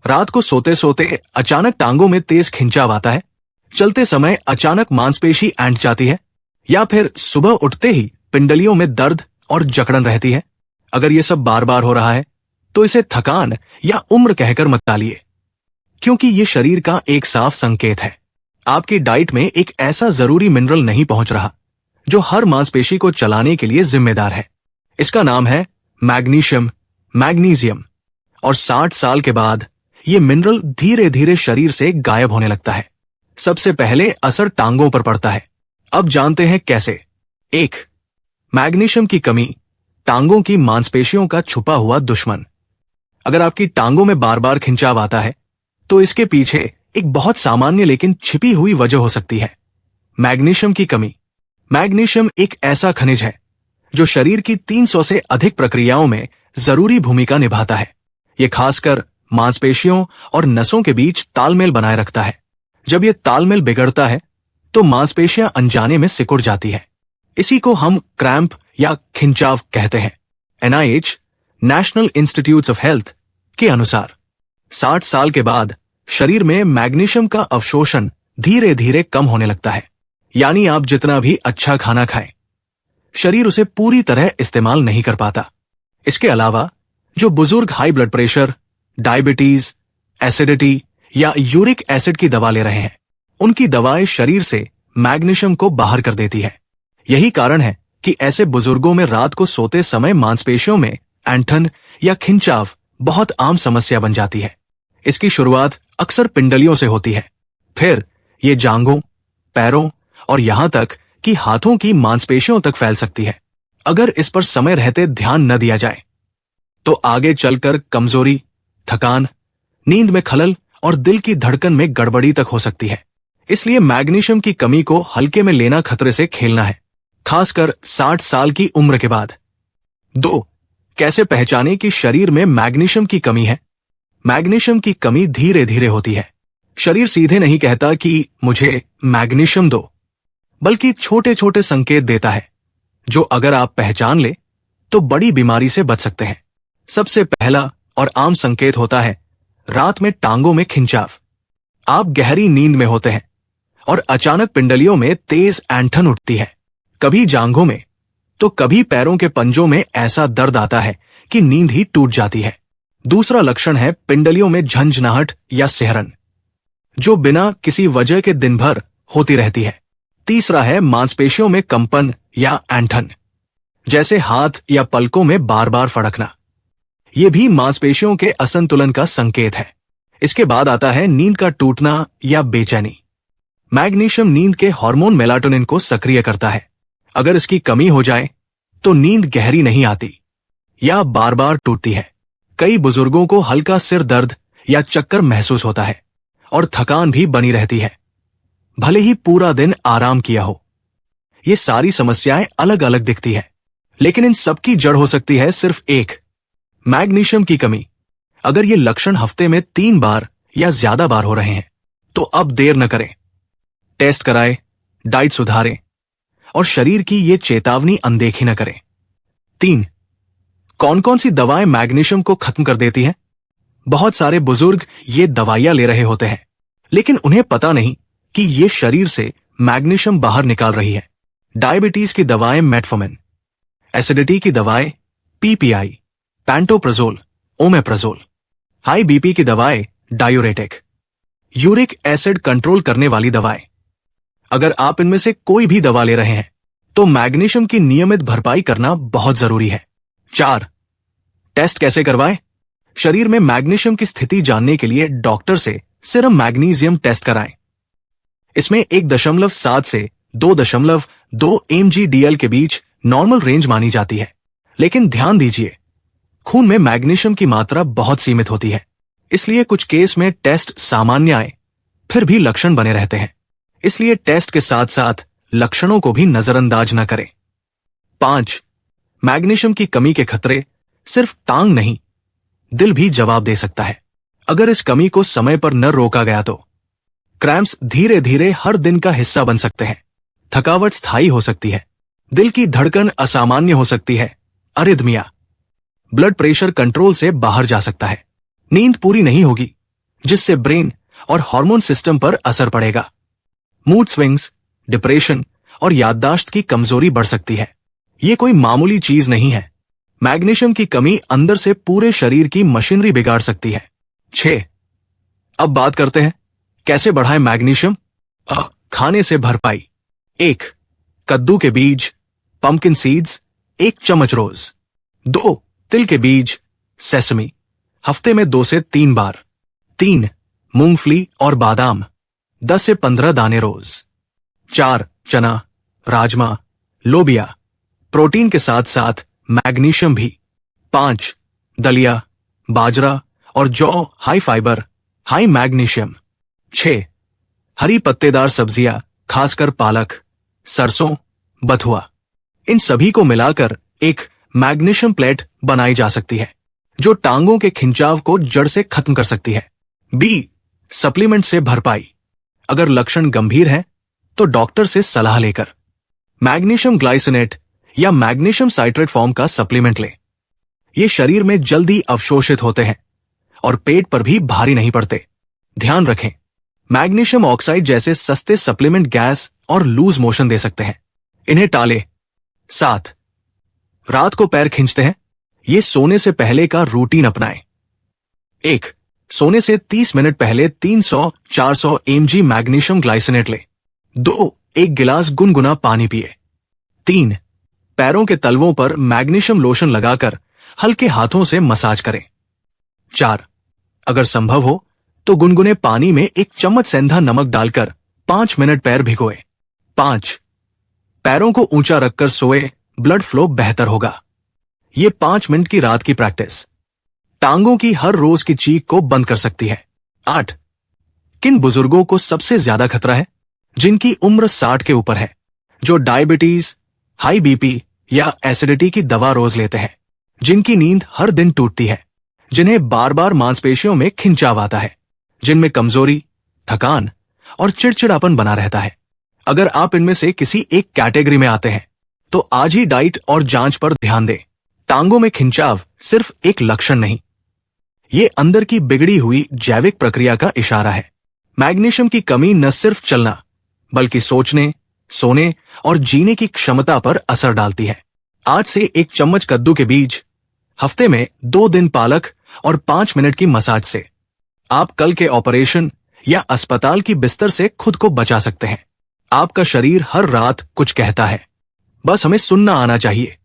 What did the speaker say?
रात को सोते सोते अचानक टांगों में तेज खिंचाव आता है, चलते समय अचानक मांसपेशी ऐंठ जाती है, या फिर सुबह उठते ही पिंडलियों में दर्द और जकड़न रहती है। अगर ये सब बार बार हो रहा है तो इसे थकान या उम्र कहकर मत टालिए, क्योंकि ये शरीर का एक साफ संकेत है। आपकी डाइट में एक ऐसा जरूरी मिनरल नहीं पहुंच रहा जो हर मांसपेशी को चलाने के लिए जिम्मेदार है। इसका नाम है मैग्नीशियम, मैग्नीशियम। और 60 साल के बाद ये मिनरल धीरे धीरे शरीर से गायब होने लगता है। सबसे पहले असर टांगों पर पड़ता है। अब जानते हैं कैसे। 1. मैग्नीशियम की कमी टांगों की मांसपेशियों का छुपा हुआ दुश्मन। अगर आपकी टांगों में बार बार खिंचाव आता है तो इसके पीछे एक बहुत सामान्य लेकिन छिपी हुई वजह हो सकती है। मैग्नीशियम की कमी। मैग्नीशियम एक ऐसा खनिज है जो शरीर की 300 से अधिक प्रक्रियाओं में जरूरी भूमिका निभाता है। यह खासकर मांसपेशियों और नसों के बीच तालमेल बनाए रखता है। जब यह तालमेल बिगड़ता है तो मांसपेशियां अनजाने में सिकुड़ जाती है। इसी को हम क्रैम्प या खिंचाव कहते हैं। NIH, national institutes of health के अनुसार 60 साल के बाद शरीर में मैग्नीशियम का अवशोषण धीरे धीरे कम होने लगता है। यानी आप जितना भी अच्छा खाना खाएं, शरीर उसे पूरी तरह इस्तेमाल नहीं कर पाता। इसके अलावा जो बुजुर्ग high blood pressure, diabetes, acidity या यूरिक एसिड की दवा ले रहे हैं, उनकी दवाएं शरीर से मैग्नीशियम को बाहर कर देती है। यही कारण है कि ऐसे बुजुर्गों में रात को सोते समय मांसपेशियों में ऐंठन या खिंचाव बहुत आम समस्या बन जाती है। इसकी शुरुआत अक्सर पिंडलियों से होती है, फिर ये जांघों, पैरों और यहां तक कि हाथों की मांसपेशियों तक फैल सकती है। अगर इस पर समय रहते ध्यान न दिया जाए तो आगे चलकर कमजोरी, थकान, नींद में खलल और दिल की धड़कन में गड़बड़ी तक हो सकती है। इसलिए मैग्नीशियम की कमी को हल्के में लेना खतरे से खेलना है, खासकर 60 साल की उम्र के बाद। 2. कैसे पहचाने कि शरीर में मैग्नीशियम की कमी है। मैग्नीशियम की कमी धीरे धीरे होती है। शरीर सीधे नहीं कहता कि मुझे मैग्नीशियम दो, बल्कि छोटे छोटे संकेत देता है जो अगर आप पहचान ले तो बड़ी बीमारी से बच सकते हैं। सबसे पहला और आम संकेत होता है रात में टांगों में खिंचाव। आप गहरी नींद में होते हैं और अचानक पिंडलियों में तेज ऐंठन उठती है। कभी जांघों में तो कभी पैरों के पंजों में ऐसा दर्द आता है कि नींद ही टूट जाती है। दूसरा लक्षण है पिंडलियों में झंझनाहट या सिहरन, जो बिना किसी वजह के दिन भर होती रहती है। तीसरा है मांसपेशियों में कंपन या ऐंठन, जैसे हाथ या पलकों में बार बार फड़कना। यह भी मांसपेशियों के असंतुलन का संकेत है। इसके बाद आता है नींद का टूटना या बेचैनी। मैग्नीशियम नींद के हार्मोन मेलाटोनिन को सक्रिय करता है। अगर इसकी कमी हो जाए तो नींद गहरी नहीं आती या बार बार टूटती है। कई बुजुर्गों को हल्का सिर दर्द या चक्कर महसूस होता है और थकान भी बनी रहती है, भले ही पूरा दिन आराम किया हो। ये सारी समस्याएं अलग अलग दिखती है, लेकिन इन सबकी जड़ हो सकती है सिर्फ एक, मैग्नीशियम की कमी। अगर ये लक्षण हफ्ते में 3 बार या ज्यादा बार हो रहे हैं तो अब देर न करें, टेस्ट कराएं, डाइट सुधारें और शरीर की ये चेतावनी अनदेखी न करें। 3. कौन कौन सी दवाएं मैग्नीशियम को खत्म कर देती हैं? बहुत सारे बुजुर्ग ये दवाइयां ले रहे होते हैं, लेकिन उन्हें पता नहीं कि ये शरीर से मैग्नीशियम बाहर निकाल रही है। डायबिटीज की दवाएं मेटफॉर्मिन, एसिडिटी की दवाएं PPI, pantoprazole, omeprazole, high BP की दवाएं डायूरेटिक, यूरिक एसिड कंट्रोल करने वाली दवाएं। अगर आप इनमें से कोई भी दवा ले रहे हैं तो मैग्नीशियम की नियमित भरपाई करना बहुत जरूरी है। 4. टेस्ट कैसे करवाएं? शरीर में मैग्नीशियम की स्थिति जानने के लिए डॉक्टर से सीरम मैग्नीशियम टेस्ट कराएं। इसमें 1.7 से 2.2 mg/dl के बीच नॉर्मल रेंज मानी जाती है। लेकिन ध्यान दीजिए, खून में मैग्नीशियम की मात्रा बहुत सीमित होती है, इसलिए कुछ केस में टेस्ट सामान्य आए फिर भी लक्षण बने रहते हैं। इसलिए टेस्ट के साथ साथ लक्षणों को भी नजरअंदाज न करें। 5. मैग्नीशियम की कमी के खतरे सिर्फ टांग नहीं, दिल भी जवाब दे सकता है। अगर इस कमी को समय पर न रोका गया तो क्रैम्प्स धीरे धीरे हर दिन का हिस्सा बन सकते हैं, थकावट स्थायी हो सकती है, दिल की धड़कन असामान्य हो सकती है, अरिथमिया, ब्लड प्रेशर कंट्रोल से बाहर जा सकता है, नींद पूरी नहीं होगी जिससे ब्रेन और हार्मोन सिस्टम पर असर पड़ेगा। मूड स्विंग्स, डिप्रेशन और याददाश्त की कमजोरी बढ़ सकती है। ये कोई मामूली चीज नहीं है। मैग्नीशियम की कमी अंदर से पूरे शरीर की मशीनरी बिगाड़ सकती है। 6। अब बात करते हैं कैसे बढ़ाएं मैग्नीशियम। खाने से भरपाई। 1. कद्दू के बीज, पंपकिन सीड्स 1 चम्मच रोज। 2. तिल के बीज, सेसमी, हफ्ते में 2 से 3 बार। 3. मूंगफली और बादाम 10 से 15 दाने रोज। 4. चना, राजमा, लोबिया, प्रोटीन के साथ साथ मैग्नीशियम भी। 5. दलिया, बाजरा और जौ, हाई फाइबर, हाई मैग्नीशियम। 6. हरी पत्तेदार सब्जियां, खासकर पालक, सरसों, बथुआ। इन सभी को मिलाकर एक मैग्नीशियम प्लेट बनाई जा सकती है जो टांगों के खिंचाव को जड़ से खत्म कर सकती है। बी. सप्लीमेंट से भरपाई। अगर लक्षण गंभीर है तो डॉक्टर से सलाह लेकर मैग्नीशियम ग्लाइसिनेट या मैग्नीशियम साइट्रेट फॉर्म का सप्लीमेंट लें। ये शरीर में जल्दी अवशोषित होते हैं और पेट पर भी भारी नहीं पड़ते। ध्यान रखें, मैग्नीशियम ऑक्साइड जैसे सस्ते सप्लीमेंट गैस और लूज मोशन दे सकते हैं, इन्हें टालें। 7. रात को पैर खींचते हैं, ये सोने से पहले का रूटीन अपनाएं। 1. सोने से 30 मिनट पहले 300-400 mg मैग्नीशियम ग्लाइसिनेट लें। 2. 1 गिलास गुनगुना पानी पिए। 3. पैरों के तलवों पर मैग्नीशियम लोशन लगाकर हल्के हाथों से मसाज करें। 4. अगर संभव हो तो गुनगुने पानी में 1 चम्मच सेंधा नमक डालकर 5 मिनट पैर भिगोए। 5. पैरों को ऊंचा रखकर सोए, ब्लड फ्लो बेहतर होगा। ये 5 मिनट की रात की प्रैक्टिस टांगों की हर रोज की चीख को बंद कर सकती है। 8. किन बुजुर्गों को सबसे ज्यादा खतरा है? जिनकी उम्र 60 के ऊपर है, जो डायबिटीज, हाई बीपी या एसिडिटी की दवा रोज लेते हैं, जिनकी नींद हर दिन टूटती है, जिन्हें बार बार मांसपेशियों में खिंचाव आता है, जिनमें कमजोरी, थकान और चिड़चिड़ापन बना रहता है। अगर आप इनमें से किसी एक कैटेगरी में आते हैं तो आज ही डाइट और जांच पर ध्यान दें। टांगों में खिंचाव सिर्फ एक लक्षण नहीं, ये अंदर की बिगड़ी हुई जैविक प्रक्रिया का इशारा है। मैग्नीशियम की कमी न सिर्फ चलना बल्कि सोचने, सोने और जीने की क्षमता पर असर डालती है। आज से 1 चम्मच कद्दू के बीज, हफ्ते में 2 दिन पालक और 5 मिनट की मसाज से आप कल के ऑपरेशन या अस्पताल की बिस्तर से खुद को बचा सकते हैं। आपका शरीर हर रात कुछ कहता है, बस हमें सुनना आना चाहिए।